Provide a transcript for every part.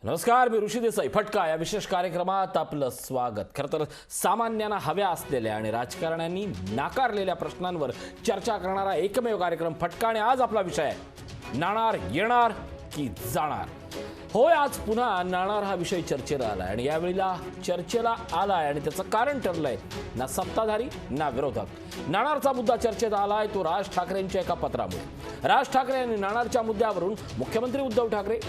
नमस्कार, मी ऋषी देसाई. फटका या विशेष कार्यक्रमात आपलं स्वागत. खरं तर सामान्यांना हव्या असलेल्या आणि राजकारण्यांनी नाकारलेल्या प्रश्नांवर चर्चा करणारा एकमेव कार्यक्रम फटका. आणि आज आपला विषय आहे नाणार येणार की जाणार. होय, आज पुन्हा नाणार हा विषय चर्चेला आलाय आणि यावेळेला चर्चेला आलाय आणि त्याचं कारण ठरलंय ना सत्ताधारी ना विरोधक. नाणारचा मुद्दा चर्चेत आलाय तो राज ठाकरेंच्या एका पत्रामुळे. राज ठाकरे यांनी नाणारच्या मुद्द्यावरून मुख्यमंत्री उद्धव ठाकरे,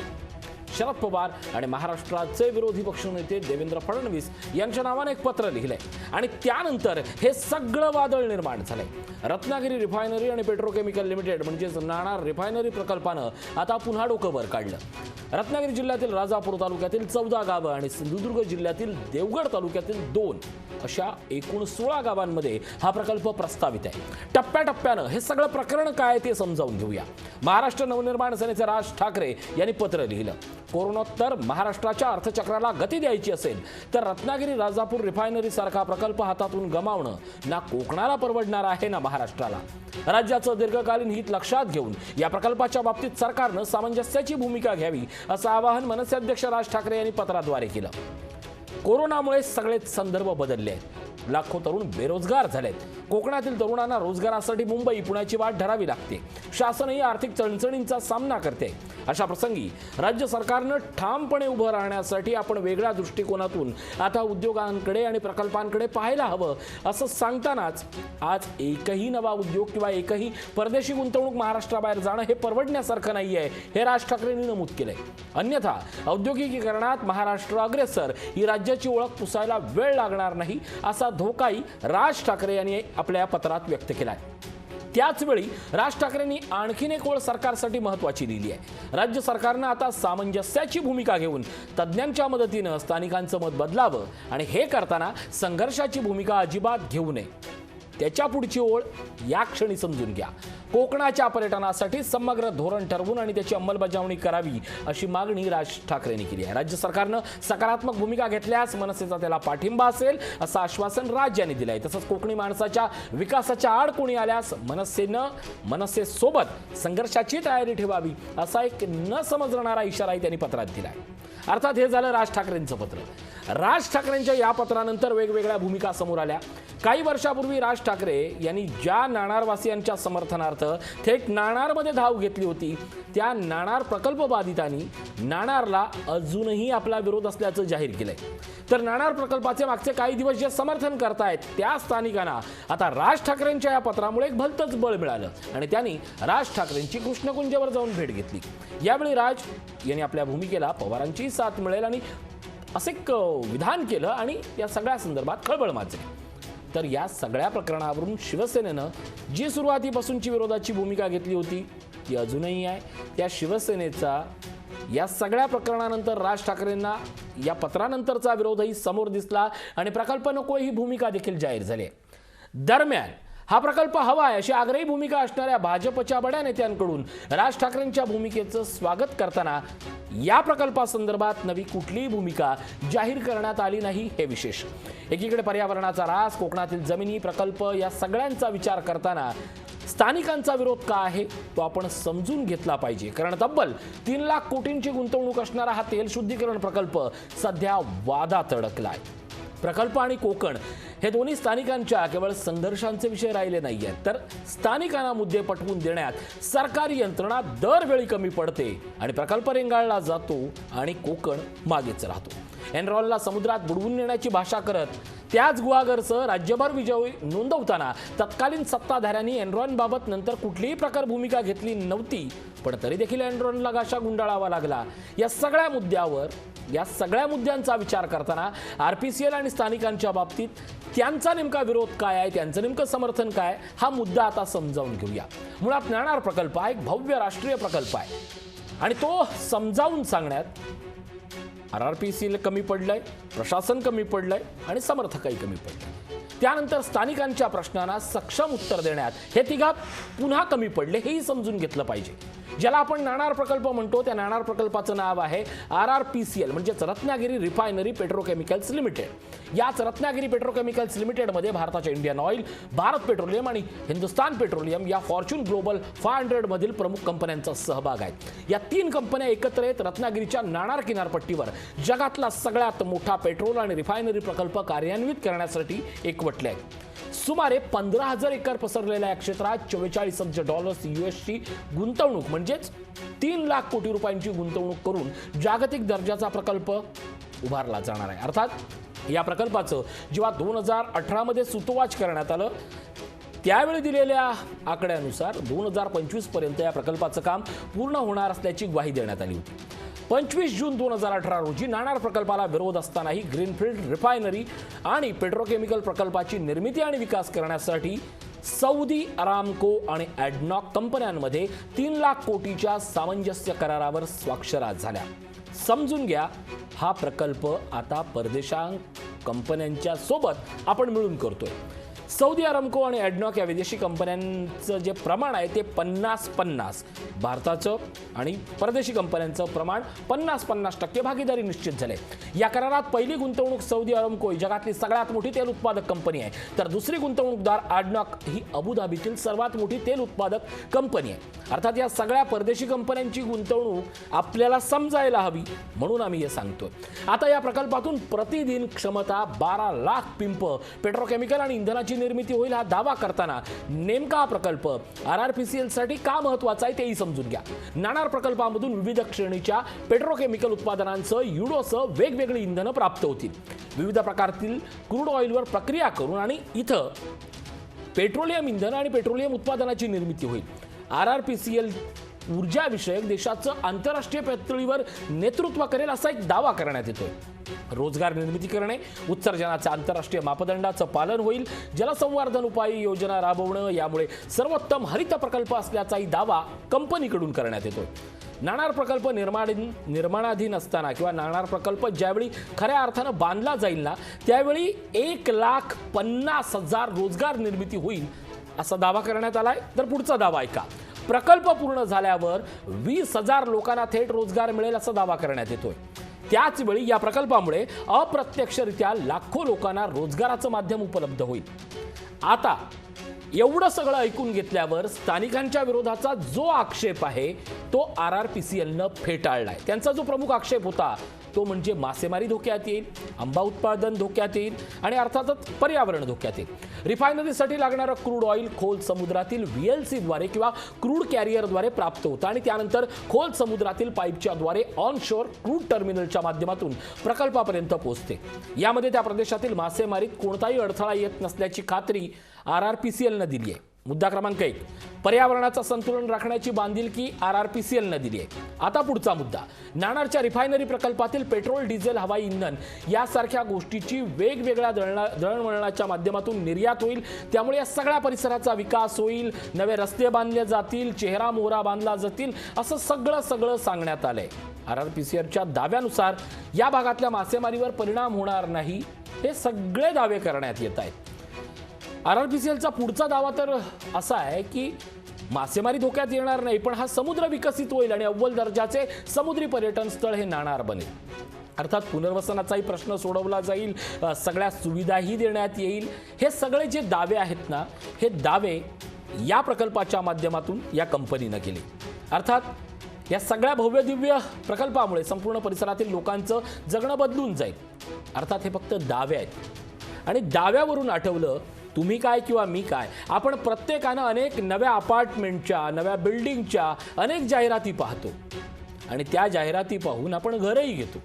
शरद पवार आणि महाराष्ट्राचे विरोधी पक्षनेते देवेंद्र फडणवीस यांच्या नावाने एक पत्र लिहिलंय आणि त्यानंतर हे सगळं वादळ निर्माण झालंय. रत्नागिरी रिफायनरी आणि पेट्रोकेमिकल लिमिटेड म्हणजेच नाणार रिफायनरी प्रकल्पानं आता पुन्हा डोकं वर काढलं. रत्नागिरी जिल्ह्यातील राजापूर तालुक्यातील 14 गावं आणि सिंधुदुर्ग जिल्ह्यातील देवगड तालुक्यातील 2 अशा एकूण 16 गावांमध्ये हा प्रकल्प प्रस्तावित आहे. टप्प्याटप्प्यानं हे सगळं प्रकरण काय ते समजावून घेऊया. महाराष्ट्र नवनिर्माण सेनेचे राज ठाकरे यांनी पत्र लिहिलं. कोरोनोत्तर महाराष्ट्राच्या अर्थचक्राला गती द्यायची असेल तर रत्नागिरी राजापूर रिफायनरी सारखा प्रकल्प हातातून गमावणं ना कोकणाला परवडणार आहे ना महाराष्ट्राला. राज्याचं दीर्घकालीन हित लक्षात घेऊन या प्रकल्पाच्या बाबतीत सरकारनं सामंजस्याची भूमिका घ्यावी असं आवाहन मनसे अध्यक्ष राज ठाकरे यांनी पत्राद्वारे केलं. कोरोनामुळे सगळेच संदर्भ बदलले आहेत. लाखो तरुण बेरोजगार झालेत. कोकणातील तरुणांना रोजगारासाठी मुंबई पुण्याची वाट धरावी लागते. शासनही आर्थिक चणचणींचा सामना करते. अशा प्रसंगी राज्य सरकारनं ठामपणे उभं राहण्यासाठी आपण वेगळ्या दृष्टिकोनातून आता उद्योगांकडे आणि प्रकल्पांकडे पाहायला हवं असं सांगतानाच आज एकही नवा उद्योग किंवा एकही परदेशी गुंतवणूक महाराष्ट्राबाहेर जाणं हे परवडण्यासारखं नाहीये हे राज ठाकरेंनी नमूद केलंय. अन्यथा औद्योगिकीकरणात महाराष्ट्र अग्रेसर ही राज्याची ओळख पुसायला वेळ लागणार नाही असा धोकाही राज ठाकरे यांनी आपल्या पत्रात व्यक्त केलाय. त्याचवेळी राज ठाकरेंनी आणखीन एक ओळ सरकारसाठी महत्त्वाची लिहिली आहे. राज्य सरकारनं आता सामंजस्याची भूमिका घेऊन तज्ज्ञांच्या मदतीनं स्थानिकांचं मत बदलावं आणि हे करताना संघर्षाची भूमिका अजिबात घेऊ नये. त्याच्या पुढची ओळ या क्षणी समजून घ्या. कोकणाच्या पर्यटनासाठी समग्र धोरण ठरवून आणि त्याची अंमलबजावणी करावी अशी मागणी राज ठाकरेंनी केली आहे. राज्य सरकारनं सकारात्मक भूमिका घेतल्यास मनसेचा त्याला पाठिंबा असेल असं आश्वासन राज्याने दिलं आहे. तसंच कोकणी माणसाच्या विकासाच्या आड कोणी आल्यास मनसेसोबत संघर्षाची तयारी ठेवावी असा एक न समजणारा इशाराही त्यांनी पत्रात दिला आहे. अर्थात हे झालं राज ठाकरेंचं पत्र. राज ठाकरेंच्या या पत्रानंतर वेगवेगळ्या भूमिका समोर आल्या. काही वर्षापूर्वी राज ठाकरे यांनी ज्या नाणारवासियांच्या समर्थनार्थ थेट नाणारमध्ये धाव घेतली होती त्या नाणार प्रकल्प बाधितांनी नाणारला अजूनही आपला विरोध असल्याचं जाहीर केलंय. तर नाणार प्रकल्पाचे मागचे काही दिवस जे समर्थन करतायत त्या स्थानिकांना आता राज ठाकरेंच्या या पत्रामुळे एक भलतंच बळ मिळालं आणि त्यांनी राज ठाकरेंची कृष्णकुंजेवर जाऊन भेट घेतली. यावेळी राज यांनी आपल्या भूमिकेला पवारांची साथ मिळेल आणि असे एक विधान केलं आणि या सगळ्या संदर्भात खळबळ माजली. तर या सगळ्या प्रकरणावरून शिवसेनेनं जी सुरुवातीपासूनची विरोधाची भूमिका घेतली होती ती अजूनही आहे. त्या शिवसेनेचा या सगळ्या प्रकरणानंतर राज ठाकरेंना या पत्रानंतरचा विरोधही समोर दिसला आणि प्रकल्प नको ही भूमिका देखील जाहीर झाली. दरम्यान हा प्रकल्प हवा आहे अशी आग्रही भूमिका असणाऱ्या भाजपच्या बड्या नेत्यांकडून राज ठाकरेंच्या भूमिकेचं स्वागत करताना या प्रकल्पासंदर्भात नवी कुठलीही भूमिका जाहीर करण्यात आली नाही हे विशेष. एकीकडे पर्यावरणाचा ऱ्हास, कोकणातील जमिनी, प्रकल्प या सगळ्यांचा विचार करताना स्थानिकांचा विरोध का आहे तो आपण समजून घेतला पाहिजे. कारण तब्बल 3 लाख कोटींची गुंतवणूक असणारा हा तेल शुद्धीकरण प्रकल्प सध्या वादात अडकलाय. प्रकल्प आणि कोकण हे दोन्ही स्थानिकांच्या केवळ संघर्षांचे विषय राहिले नाहीयेत, तर स्थानिकांना मुद्दे पटवून देण्यात सरकारी यंत्रणा दरवेळी कमी पडते आणि प्रकल्प रेंगाळला जातो आणि कोकण मागेच राहतो. एनरॉनला समुद्रात बुडवून नेण्याची भाषा करत त्याच गुहागरसह राज्यभर विजय नोंदवताना तत्कालीन सत्ताधाऱ्यांनी एनरॉनबाबत नंतर कुठलीही प्रकार भूमिका घेतली नव्हती, पण तरी देखील एनरॉनला गाशा गुंडाळावा लागला. या सगळ्या मुद्द्यांचा विचार करताना आरपीसीएल आणि स्थानिकांच्या बाबतीत त्यांचा नेमका विरोध काय आहे, त्यांचं नेमकं समर्थन काय हा मुद्दा आता समजावून घेऊया. मुळात नाणार प्रकल्प हा एक भव्य राष्ट्रीय प्रकल्प आहे आणि तो समजावून सांगण्यात आरआरपीसीएल कमी पडलंय, प्रशासन कमी पडलंय आणि समर्थकही कमी पडले. त्यानंतर स्थानिकांच्या प्रश्नांना सक्षम उत्तर देण्यात हे तिघा पुन्हा कमी पडले हेही समजून घेतलं पाहिजे. ज्याला आपण नाणार प्रकल्प म्हणतो त्या नाणार प्रकल्पाचं नाव आहे RRPCL म्हणजेच रत्नागिरी रिफायनरी पेट्रोकेमिकल्स लिमिटेड। याच रत्नागिरी पेट्रोकेमिकल्स लिमिटेडमध्ये भारताच्या इंडियन ऑइल, भारत पेट्रोलियम आणि हिंदुस्तान पेट्रोलियम या फॉर्च्यून ग्लोबल 500 मधील प्रमुख कंपन्यांचा सहभाग आहे। या 3 कंपन्या एकत्र येत रत्नागिरीच्या नाणार किनारपट्टीवर जगातला सगळ्यात मोठा पेट्रोल आणि रिफायनरी प्रकल्प कार्यान्वित करण्यासाठी एकवटले आहेत। सुमारे 15,000 एकर पसरलेल्या या क्षेत्रात 44 अब्ज डॉलर्स ची गुंतवणूक म्हणजेच 3 लाख कोटी रुपयांची गुंतवणूक करून जागतिक दर्जाचा प्रकल्प उभारला जाणार आहे। अर्थात या प्रकल्पाचं जेव्हा 2018 मध्ये सुतोवाच करण्यात आलं त्यावेळी दिलेल्या आकड्यानुसार 2025 पर्यंत या प्रकल्पाचं काम पूर्ण होणार असल्याची ग्वाही देण्यात आली होती। 25 जून 2018 रोजी नाणार प्रकल्पाला विरोध असतानाही ग्रीनफील्ड रिफायनरी आणि पेट्रोकेमिकल प्रकल्पाची निर्मिती आणि विकास करण्यासाठी सौदी अरामको आणि ॲडनॉक कंपन्यांमध्ये 3 लाख कोटीच्या सामंजस्य करारावर स्वाक्षऱ्या झाल्या। समजून घ्या, हा प्रकल्प आता परदेशांक कंपन्यांच्या सोबत आपण मिळून करतोय। सौदी अरामको आणि ॲडनॉक या विदेशी कंपन्यांचं जे प्रमाण आहे ते 50-50, भारताचं आणि परदेशी कंपन्यांचं प्रमाण 50-50% भागीदारी निश्चित झाले। या करारात पहिली गुंतवणूक सौदी अरामको ही जगातली सगळ्यात मोठी तेल उत्पादक कंपनी आहे, तर दुसरी गुंतवणूकदार ॲडनॉक ही अबुधाबीतील सर्वात मोठी तेल उत्पादक कंपनी आहे। अर्थात या सगळ्या परदेशी कंपन्यांची गुंतवणूक आपल्याला समजायला हवी म्हणून आम्ही हे सांगतोय। आता या प्रकल्पातून प्रतिदिन क्षमता 12 लाख पिंप पेट्रोकेमिकल आणि इंधनाची निर्मिती होईल हा दावा करताना नेमका हा प्रकल्प RRPCL साठी का महत्त्वाचा आहे तेही समजून घ्या। नाणार प्रकल्पामधून विविध श्रेणीच्या पेट्रोकेमिकल उत्पादनांसह युडोसह वेगवेगळी इंधनं प्राप्त होतील। विविध प्रकारतील क्रूड ऑइलवर प्रक्रिया करून आणि इथं पेट्रोलियम इंधन आणि पेट्रोलियम उत्पादनाची निर्मिती होईल। RRPCL ऊर्जा विषयक देशाचं आंतरराष्ट्रीय पातळीवर नेतृत्व करेल असा एक दावा करण्यात येतोय। रोजगार निर्मिती करणे, उत्सर्जनाच्या आंतरराष्ट्रीय मापदंडाचं पालन होईल, जलसंवर्धन उपाय योजना राबवणं, यामुळे सर्वोत्तम हरित प्रकल्प असल्याचाही दावा कंपनीकडून करण्यात येतोय। नाणार प्रकल्प निर्माणाधीन असताना किंवा नाणार प्रकल्प ज्यावेळी खऱ्या अर्थानं बांधला जाईल ना त्यावेळी 1,50,000 रोजगार निर्मिती होईल असा दावा करण्यात आलाय। तर पुढचा दावा ऐका, प्रकल्प पूर्ण झाल्यावर 20,000 लोकांना थेट रोजगार मिळेल असा दावा करण्यात येतोय। त्याच वेळी या प्रकल्पामुळे अप्रत्यक्षरित्या लाखो लोकांना रोजगाराचं माध्यम उपलब्ध होईल। आता एवढं सगळं ऐकून घेतल्यावर स्थानिकांच्या विरोधाचा जो आक्षेप आहे तो RRPCLनं फेटाळलाय। त्यांचा जो प्रमुख आक्षेप होता तो म्हणजे मासेमारी धोक्यात येईल, आंबा उत्पादन धोक्यात येईल आणि अर्थातच पर्यावरण धोक्यात येईल। रिफायनरीसाठी लागणारं क्रूड ऑइल खोल समुद्रातील VLC द्वारे किंवा क्रूड कॅरियरद्वारे प्राप्त होतं आणि त्यानंतर खोल समुद्रातील पाईपच्या द्वारे ऑनशोर क्रूड टर्मिनलच्या माध्यमातून प्रकल्पापर्यंत पोहोचते। यामध्ये त्या प्रदेशातील मासेमारीत कोणताही अडथळा येत नसल्याची खात्री RRPCLनं दिली आहे। मुद्दा क्रमांक 1, पर्यावरणाचं संतुलन राखण्याची बांधिलकी RRPCLनं दिली आहे। आता पुढचा मुद्दा, नाणारच्या रिफायनरी प्रकल्पातील पेट्रोल, डिझेल, हवाई इंधन यासारख्या गोष्टीची वेगवेगळ्या दळणवळणाच्या माध्यमातून निर्यात होईल, त्यामुळे या सगळ्या परिसराचा विकास होईल, नवे रस्ते बांधले जातील, चेहरा मोहरा बांधला जातील असं सगळं सांगण्यात आलंय। RRPCLच्या दाव्यानुसार या भागातल्या मासेमारीवर परिणाम होणार नाही हे सगळे दावे करण्यात येत आहेत। RRPCLचा पुढचा दावा तर असा आहे की मासेमारी धोक्यात येणार नाही, पण हा समुद्र विकसित होईल आणि अव्वल दर्जाचे समुद्री पर्यटन स्थळ हे नाणार बनेल। अर्थात पुनर्वसनाचाही प्रश्न सोडवला जाईल, सगळ्या सुविधाही देण्यात येईल। हे सगळे जे दावे आहेत ना हे दावे या प्रकल्पाच्या माध्यमातून या कंपनीनं केले। अर्थात या सगळ्या भव्य दिव्य प्रकल्पामुळे संपूर्ण परिसरातील लोकांचं जगणं बदलून जाईल। अर्थात हे फक्त दावे आहेत आणि दाव्यावरून आठवलं तुम्ही काय किंवा मी काय, आपण प्रत्येकानं अनेक नव्या अपार्टमेंटच्या, नव्या बिल्डिंगच्या अनेक जाहिराती पाहतो आणि त्या जाहिराती पाहून आपण घरही घेतो।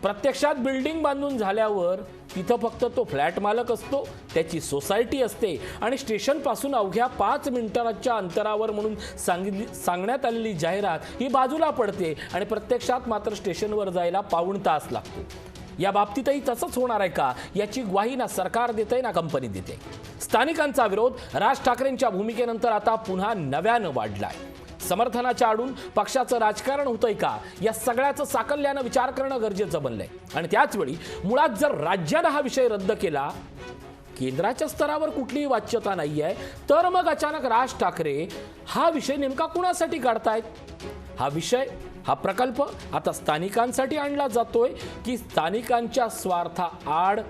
प्रत्यक्षात बिल्डिंग बांधून झाल्यावर तिथं फक्त तो फ्लॅट मालक असतो, त्याची सोसायटी असते आणि स्टेशनपासून अवघ्या 5 मिनिटांच्या अंतरावर म्हणून सांगण्यात आलेली जाहिरात ही बाजूला पडते आणि प्रत्यक्षात मात्र स्टेशनवर जायला पाऊण तास लागतो। या बाबतीतही तसंच होणार आहे का याची ग्वाही ना सरकार देते ना कंपनी देते। स्थानिकांचा विरोध राज ठाकरेंच्या भूमिकेनंतर आता पुन्हा नव्यानं वाढलाय। समर्थनाच्या आडून पक्षाचं राजकारण होतंय का या सगळ्याचं साकल्यानं विचार करणं गरजेचं बनलंय। आणि त्याच वेळी मुळात जर राज्यानं हा विषय रद्द केला केंद्राच्या स्तरावर कुठलीही वाच्यता नाही आहे, तर मग अचानक राज ठाकरे हा विषय नेमका कुणासाठी काढतायत? हा विषय, हा प्रकल्प आता स्थानिकांसाठी आणला जातोय की स्थानिकांच्या स्वार्थाआड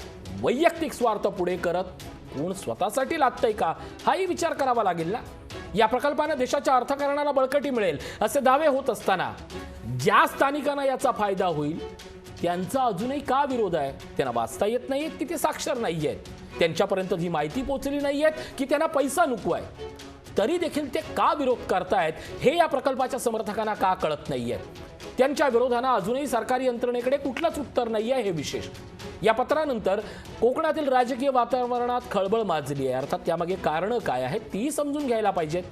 वैयक्तिक स्वार्थ पुढे करत कोण स्वतःसाठी लादतंय का, हाही विचार करावा लागेल ना. या प्रकल्पाने देशाच्या अर्थकारणाला बळकटी मिळेल असे दावे होत असताना ज्या स्थानिकांना याचा फायदा होईल त्यांचा अजूनही का विरोध आहे? त्यांना वाचता येत नाहीये की ते साक्षर नाहीयेत, त्यांच्यापर्यंत ही माहिती पोहोचली नाहीये की त्यांना पैसा नको आहे, तरी देखील ते का विरोध करतायत हे या प्रकल्पाच्या समर्थकांना का कळत नाहीये. त्यांच्या विरोधानं अजूनही सरकारी यंत्रणेकडे कुठलंच उत्तर नाही आहे, हे विशेष. या पत्रानंतर कोकणातील राजकीय वातावरणात खळबळ माजली आहे. अर्थात त्यामागे कारणं काय आहेत ती समजून घ्यायला पाहिजेत.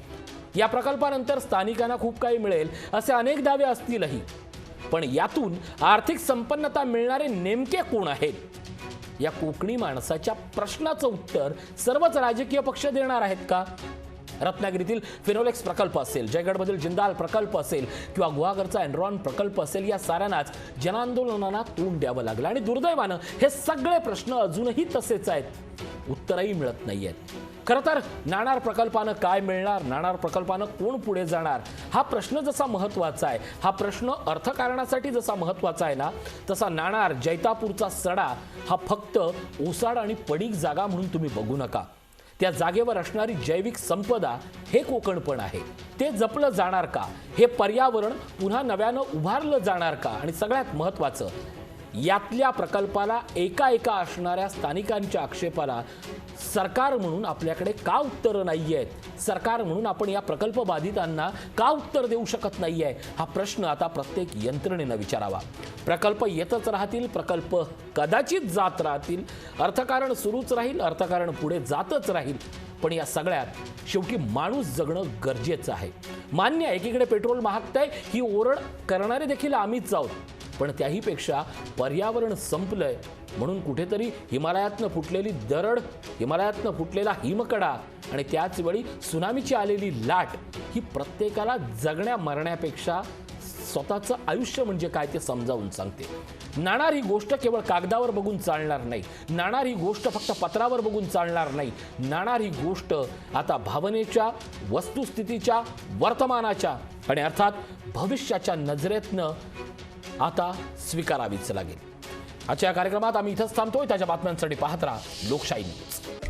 या प्रकल्पानंतर स्थानिकांना खूप काही मिळेल असे अनेक दावे असतीलही, पण यातून आर्थिक संपन्नता मिळणारे नेमके कोण आहेत? या कोकणी माणसाच्या प्रश्नाचं उत्तर सर्वच राजकीय पक्ष देणार आहेत का? रत्नागिरीतील फिनोलेक्स प्रकल्प असेल, जयगडमधील जिंदाल प्रकल्प असेल किंवा गुहागरचा एनरॉन प्रकल्प असेल, या साऱ्यांनाच जनांदोलनांना तोंड द्यावं लागलं आणि दुर्दैवानं हे सगळे प्रश्न अजूनही तसेच आहेत, उत्तरही मिळत नाहीयेत. खरं तर नाणार प्रकल्पानं काय मिळणार, नाणार प्रकल्पानं कोण पुढे जाणार, हा प्रश्न जसा महत्त्वाचा आहे, हा प्रश्न अर्थकारणासाठी जसा महत्त्वाचा आहे ना, तसा नाणार जैतापूरचा सडा हा फक्त ओसाड आणि पडीक जागा म्हणून तुम्ही बघू नका. त्या जागेवर असणारी जैविक संपदा हे कोकणपण आहे. ते जपलं जाणार का? हे पर्यावरण पुन्हा नव्यानं उभारलं जाणार का? आणि सगळ्यात महत्त्वाचं, यातल्या प्रकल्पाला एका असणाऱ्या स्थानिकांच्या आक्षेपाला सरकार म्हणून आपल्याकडे का उत्तरं नाही आहेत? सरकार म्हणून आपण या प्रकल्प बाधितांना का उत्तर देऊ शकत नाही आहे? हा प्रश्न आता प्रत्येक यंत्रणेनं विचारावा. प्रकल्प येतच राहतील, प्रकल्प कदाचित जात राहतील, अर्थकारण सुरूच राहील, अर्थकारण पुढे जातच राहील, पण या सगळ्यात शेवटी माणूस जगणं गरजेचं आहे. मान्य आहे, एकीकडे पेट्रोल महागतंय ही ओरड करणारे देखील आम्हीच आहोत, पण त्याहीपेक्षा पर्यावरण संपलंय म्हणून कुठेतरी हिमालयातनं फुटलेली दरड, हिमालयातनं फुटलेला हिमकडा आणि त्याच वेळी सुनामीची आलेली लाट ही प्रत्येकाला जगण्या मरण्यापेक्षा स्वतःचं आयुष्य म्हणजे काय ते समजावून सांगते. नाणार ही गोष्ट केवळ कागदावर बघून चालणार नाही, नाणार ही गोष्ट फक्त पत्रावर बघून चालणार नाही, नाणार ही गोष्ट आता भावनेच्या, वस्तुस्थितीच्या, वर्तमानाच्या आणि अर्थात भविष्याच्या नजरेतनं आता स्वीकारावीच लागेल. आजच्या कार्यक्रमात आम्ही इथंच थांबतोय. त्याच्या बातम्यांसाठी पाहत राहा लोकशाही न्यूज.